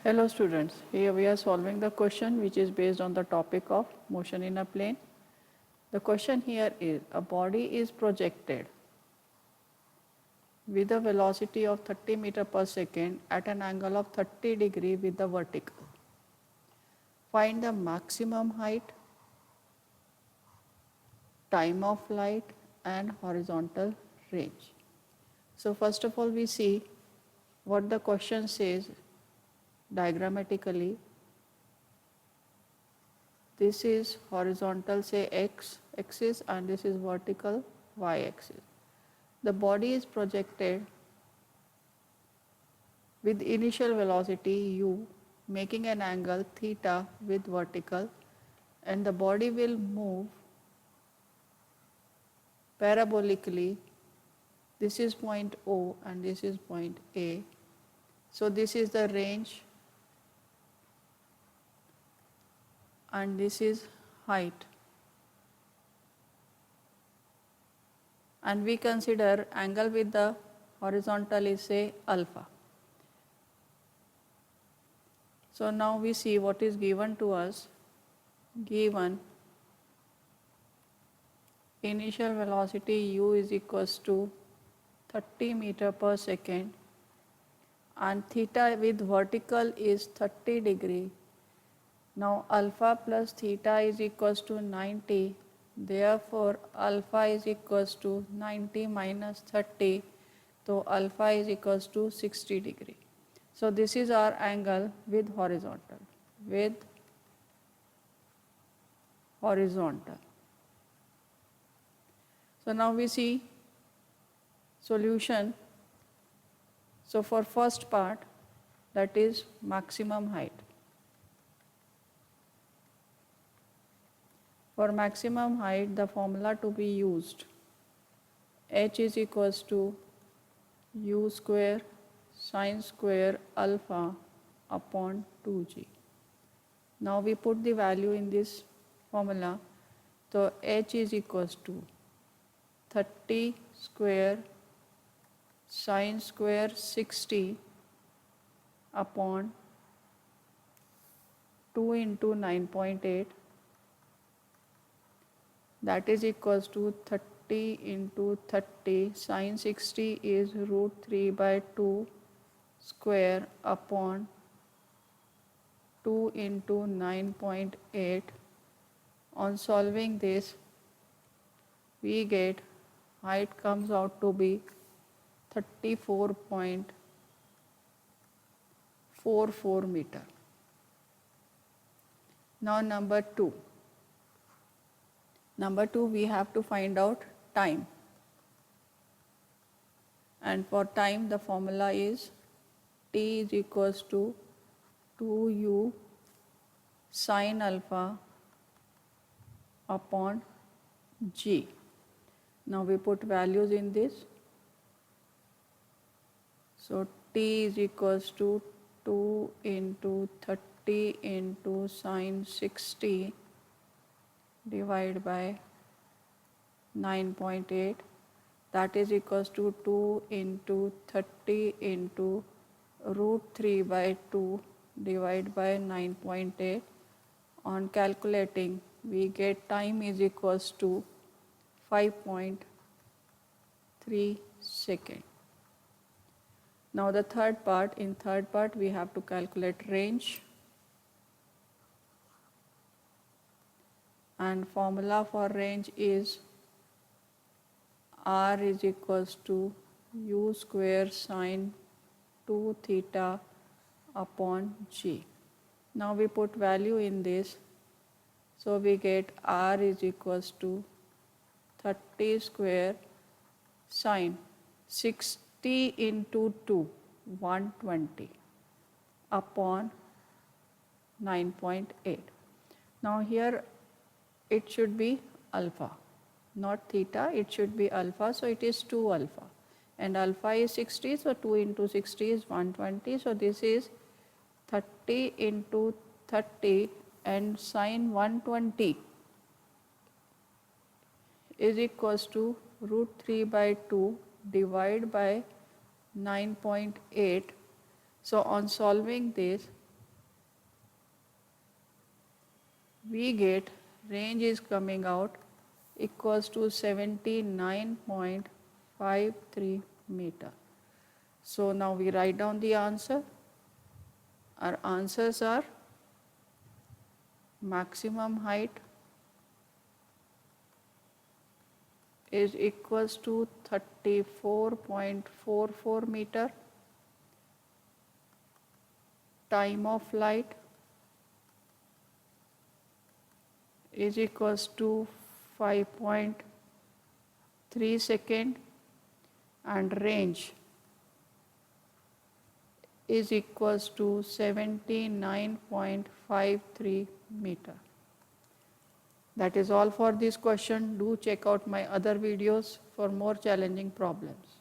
Hello students, here we are solving the question which is based on the topic of motion in a plane. The question here is a body is projected with a velocity of 30 meter per second at an angle of 30 degree with the vertical. Find the maximum height, time of flight and horizontal range. So first of all we see what the question says diagrammatically. This is horizontal, say x axis, and this is vertical y axis. The body is projected with initial velocity u making an angle theta with vertical, and the body will move parabolically. This is point O and this is point A. So this is the range and this is height. And we consider angle with the horizontal is say alpha. So now we see what is given to us. Given initial velocity u is equals to 30 meter per second and theta with vertical is 30 degree. Now alpha plus theta is equals to 90. Therefore alpha is equals to 90 minus 30. So alpha is equals to 60 degree. So this is our angle with horizontal. With horizontal. So now we see solution. So for first part, that is maximum height. For maximum height, the formula to be used, h is equals to u square sine square alpha upon 2g. Now we put the value in this formula. So h is equals to 30 square sine square 60 upon 2 into 9.8, that is equals to 30 into 30. Sine 60 is root 3 by 2 square upon 2 into 9.8. On solving this, we get height comes out to be 34.44 meter. Now number 2. Number 2, we have to find out time. And for time, the formula is t is equals to 2u sine alpha upon g. Now we put values in this. So t is equals to 2 into 30 into sine 60 divided by 9.8, that is equals to 2 into 30 into root 3 by 2 divided by 9.8. On calculating, we get time is equals to 5.3 seconds. Now the third part, in third part we have to calculate range. And formula for range is r is equals to u square sine 2 theta upon g. Now we put value in this. So we get r is equals to 30 square sine 60 into 2, 120 upon 9.8. Now here it should be alpha, not theta, it should be alpha, so it is 2 alpha. And alpha is 60, so 2 into 60 is 120, so this is 30 into 30 and sine 120 is equals to root 3 by 2 divided by 9.8. So on solving this, we get range is coming out equals to 79.53 meter. So now we write down the answer. Our answers are maximum height is equals to 34.44 meter. Time of flight is equals to 5.3 second, and range is equals to 79.53 meter. That is all for this question. Do check out my other videos for more challenging problems.